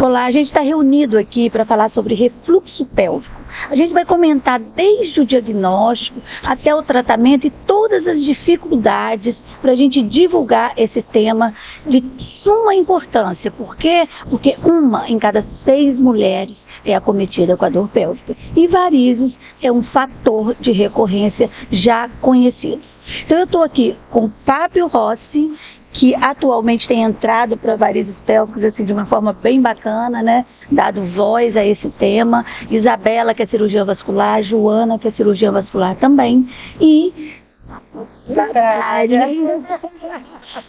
Olá, a gente está reunido aqui para falar sobre refluxo pélvico. A gente vai comentar desde o diagnóstico até o tratamento e todas as dificuldades para a gente divulgar esse tema de suma importância. Por quê? Porque 1 em cada 6 mulheres é acometida com a dor pélvica. E varizes é um fator de recorrência já conhecido. Então eu estou aqui com Fábio Rossi, que atualmente tem entrado para varizes pélvicas assim, de uma forma bem bacana, né? Dado voz a esse tema. Isabela, que é cirurgiã vascular, Joana, que é cirurgiã vascular também, e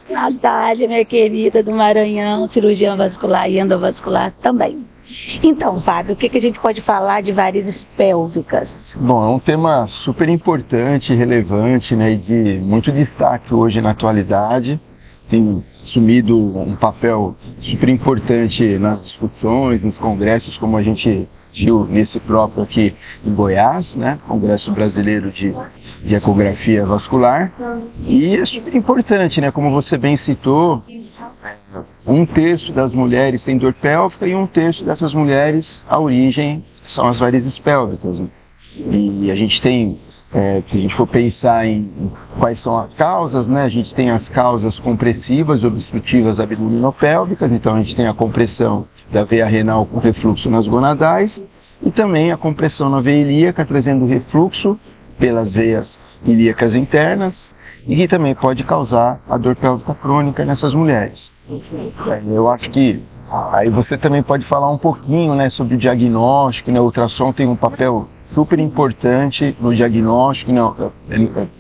Natália, minha querida do Maranhão, cirurgiã vascular e endovascular também. Então, Fábio, o que a gente pode falar de varizes pélvicas? Bom, é um tema super importante, relevante, né, e de muito destaque hoje na atualidade. Tem assumido um papel super importante nas discussões, nos congressos, como a gente viu nesse próprio aqui em Goiás, né? Congresso Brasileiro de Ecografia Vascular. E é super importante, né? Como você bem citou, 1/3 das mulheres tem dor pélvica e 1/3 dessas mulheres, a origem são as varizes pélvicas. Né? E a gente tem, se a gente for pensar em quais são as causas, né? A gente tem as causas compressivas, obstrutivas abdominopélvicas, então a gente tem a compressão da veia renal com refluxo nas gonadais e também a compressão na veia ilíaca, trazendo refluxo pelas veias ilíacas internas e que também pode causar a dor pélvica crônica nessas mulheres. Eu acho que aí você também pode falar um pouquinho, né, sobre o diagnóstico, né? O ultrassom tem um papel super importante no diagnóstico, não,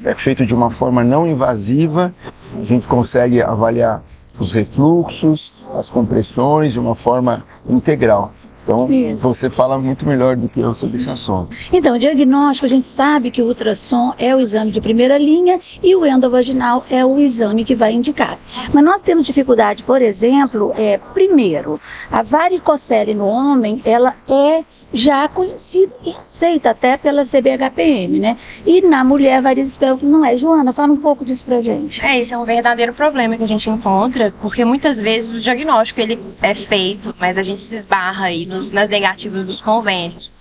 é feito de uma forma não invasiva, a gente consegue avaliar os refluxos, as compressões de uma forma integral. Então, você fala muito melhor do que eu sobre esse assunto. Então, o diagnóstico, a gente sabe que o ultrassom é o exame de primeira linha e o endovaginal é o exame que vai indicar. Mas nós temos dificuldade, por exemplo, primeiro, a varicocele no homem, ela é já conhecida e aceita até pela CBHPM, né? E na mulher, varizes pélvicas não é. Joana, fala um pouco disso pra gente. Isso é um verdadeiro problema que a gente encontra, porque muitas vezes o diagnóstico ele é feito, mas a gente se esbarra aí nas negativas dos convênios.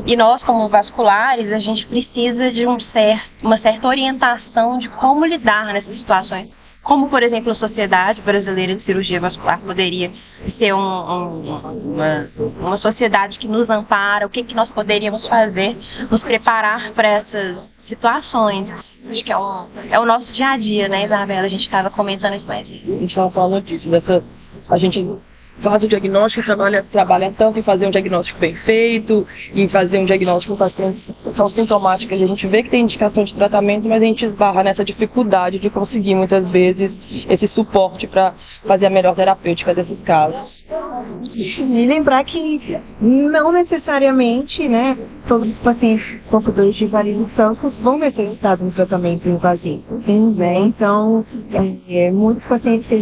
E nós, como vasculares, a gente precisa de uma certa orientação de como lidar nessas situações. Como, por exemplo, a Sociedade Brasileira de Cirurgia Vascular poderia ser uma sociedade que nos ampara, o que nós poderíamos fazer, nos preparar para essas situações. Acho que é o nosso dia a dia, né, Isabela? A gente estava comentando isso mais. A gente estava falando disso, a gente faz o diagnóstico, trabalha tanto em fazer um diagnóstico bem feito, em fazer um diagnóstico com pacientes que são sintomáticos, a gente vê que tem indicação de tratamento, mas a gente esbarra nessa dificuldade de conseguir muitas vezes esse suporte para fazer a melhor terapêutica desses casos. E lembrar que não necessariamente, né, todos os pacientes portadores de varizes pélvicas vão necessitar de um tratamento invasivo. Né? Então, muitos pacientes que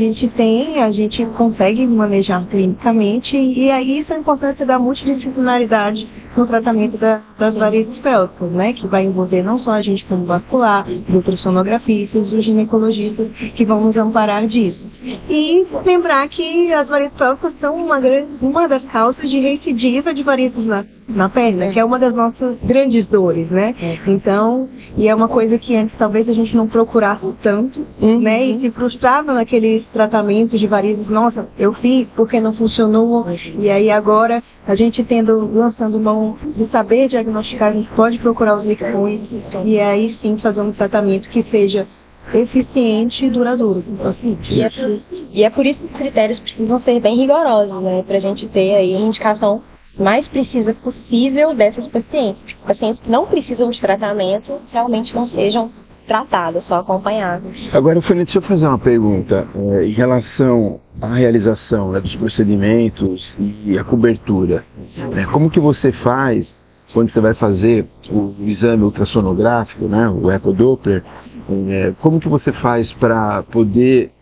a gente consegue manejar clinicamente, e aí isso é a importância da multidisciplinaridade no tratamento das varizes pélvicas, né, que vai envolver não só a gente como vascular, os ultrassonografistas, os ginecologistas que vão nos amparar disso. E lembrar que as varizes pélvicas são uma das causas de recidiva de varizes na perna, que é uma das nossas grandes dores, né? Então, e é uma coisa que antes talvez a gente não procurasse tanto, né? E se frustrava naqueles tratamentos de varizes, nossa, eu fiz porque não funcionou, e aí agora a gente lançando mão de saber diagnosticar, a gente pode procurar os liquões e aí sim fazer um tratamento que seja eficiente e duradouro. E é por isso que os critérios precisam ser bem rigorosos, né? Pra gente ter aí uma indicação mais precisa possível dessas pacientes. Pacientes que não precisam de tratamento realmente não sejam tratados, só acompanhados. Agora, Fanny, deixa eu fazer uma pergunta em relação à realização, né, dos procedimentos e a cobertura. Como que você faz quando você vai fazer o exame ultrassonográfico, né, o ecodoppler? Como que você faz para poder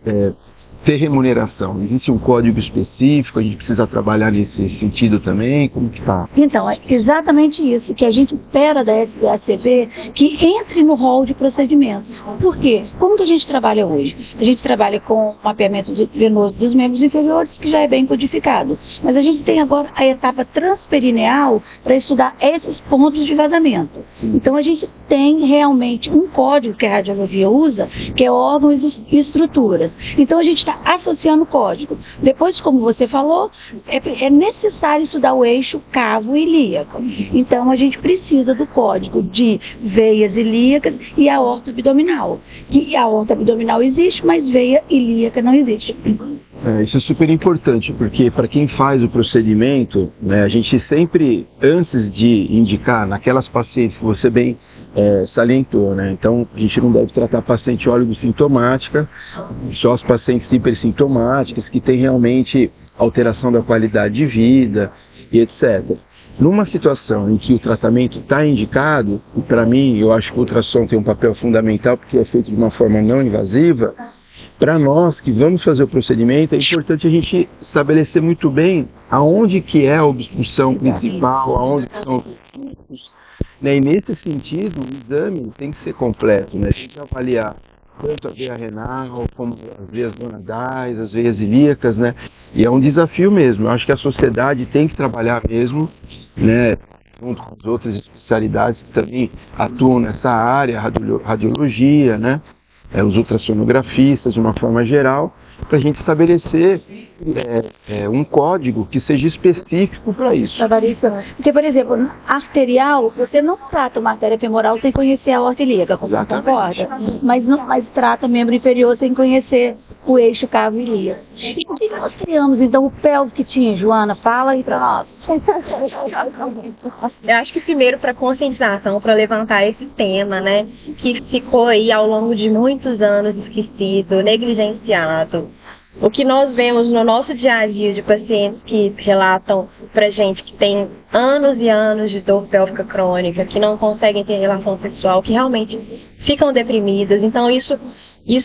ter remuneração? Existe um código específico? A gente precisa trabalhar nesse sentido também? Como que está? Então, é exatamente isso que a gente espera da SBACV, que entre no rol de procedimentos. Por quê? Como que a gente trabalha hoje? A gente trabalha com mapeamento venoso dos membros inferiores, que já é bem codificado. Mas a gente tem agora a etapa transperineal para estudar esses pontos de vazamento. Então, a gente tem realmente um código que a radiologia usa, que é órgãos e estruturas. Então, a gente está associando o código. Depois, como você falou, é necessário estudar o eixo cavo ilíaco. Então, a gente precisa do código de veias ilíacas e aorta abdominal. E a aorta abdominal existe, mas veia ilíaca não existe. Isso é super importante, porque para quem faz o procedimento, né, a gente sempre, antes de indicar naquelas pacientes que você bem salientou, né, então a gente não deve tratar paciente oligosintomática, só as pacientes hipersintomáticas, que têm realmente alteração da qualidade de vida e etc. Numa situação em que o tratamento está indicado, e para mim eu acho que o ultrassom tem um papel fundamental porque é feito de uma forma não invasiva, para nós que vamos fazer o procedimento, é importante a gente estabelecer muito bem aonde que é a obstrução principal, aonde que são os fluxos, né? E nesse sentido, o exame tem que ser completo, né? A gente avaliar tanto a veia renal, como as veias gonadais, as veias ilíacas, né? E é um desafio mesmo. Eu acho que a sociedade tem que trabalhar mesmo, né? Junto com as outras especialidades que também atuam nessa área, radiologia, né? Os ultrassonografistas de uma forma geral, para a gente estabelecer um código que seja específico para isso. Porque, por exemplo, arterial, você não trata uma artéria femoral sem conhecer a aorta ilíaca, concorda? Mas trata membro inferior sem conhecer o eixo cavo ilíaco. E por que nós criamos, então, o pelvic team, Joana? Fala aí para nós. Eu acho que primeiro para conscientização, para levantar esse tema, né, que ficou aí ao longo de muitos anos esquecido, negligenciado. O que nós vemos no nosso dia a dia de pacientes que relatam pra gente que tem anos e anos de dor pélvica crônica, que não conseguem ter relação sexual, que realmente ficam deprimidas. Então isso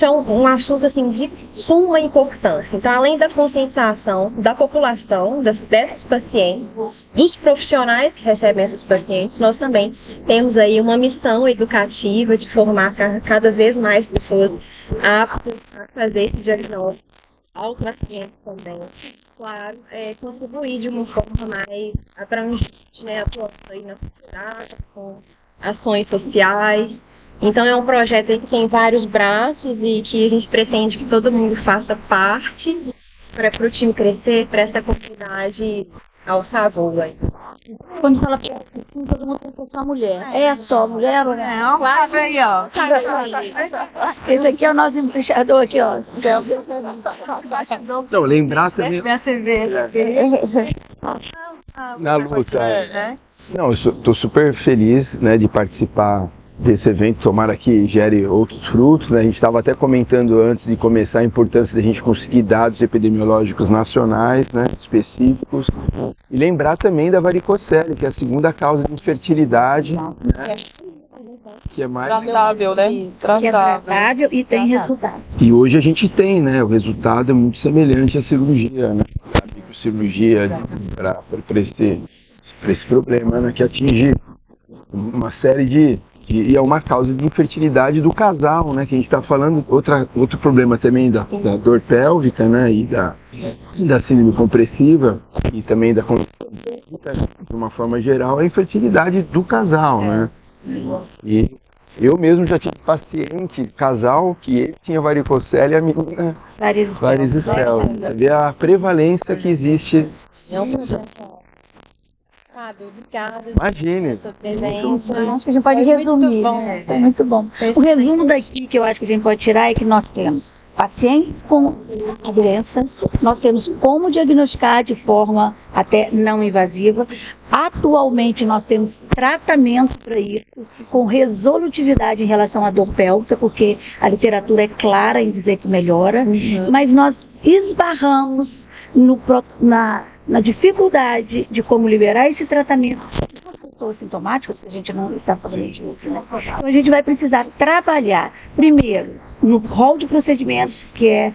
é um assunto assim de suma importância. Então, além da conscientização da população, dessas pacientes, dos profissionais que recebem esses pacientes, nós também temos aí uma missão educativa de formar cada vez mais pessoas aptas a fazer esse diagnóstico ao paciente também. Claro, contribuir de uma forma mais abrangente, né, atuando aí na sociedade, com ações sociais. Então é um projeto aí que tem vários braços e que a gente pretende que todo mundo faça parte para o time crescer, para essa comunidade alçar voo aí. Quando fala todo mundo tem que ser só mulher. É só mulher ou não? Claro, aí, ó. Esse aqui é o nosso embaixador aqui, ó. Não, lembrar também... Na luta. Não, eu estou super feliz, né, de participar desse evento, tomara que gere outros frutos, né? A gente estava até comentando antes de começar a importância da gente conseguir dados epidemiológicos nacionais, né, específicos, e lembrar também da varicocele, que é a segunda causa de infertilidade, né, que é mais Tratável, né? Que é tratável e tem resultado. E hoje a gente tem, né, o resultado é muito semelhante à cirurgia, né, a microcirurgia para esse problema, né, que atinge uma série e é uma causa de infertilidade do casal, né? Que a gente está falando, outro problema também da dor pélvica, né? E da síndrome compressiva e também da de uma forma geral, é a infertilidade do casal, né? E eu mesmo já tive paciente, casal, que ele tinha varicocele e a menina varizes pélvicas. Você vê a prevalência que existe. Obrigada. Imagine. Sua presença. Acho que a gente pode resumir. É muito bom. O resumo daqui que eu acho que a gente pode tirar é que nós temos pacientes com a doença, nós temos como diagnosticar de forma até não invasiva. Atualmente nós temos tratamento para isso, com resolutividade em relação à dor pélvica, porque a literatura é clara em dizer que melhora, mas nós esbarramos na dificuldade de como liberar esse tratamento pessoas sintomáticas, que a gente não está falando disso, né? Então a gente vai precisar trabalhar, primeiro, no rol de procedimentos, que é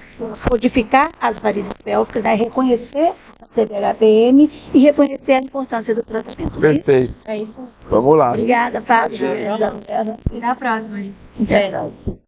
codificar as varizes pélvicas, né? Reconhecer a CVHPM e reconhecer a importância do tratamento. Perfeito. É isso. Vamos lá. Obrigada, Fábio. Até a próxima. Até a próxima.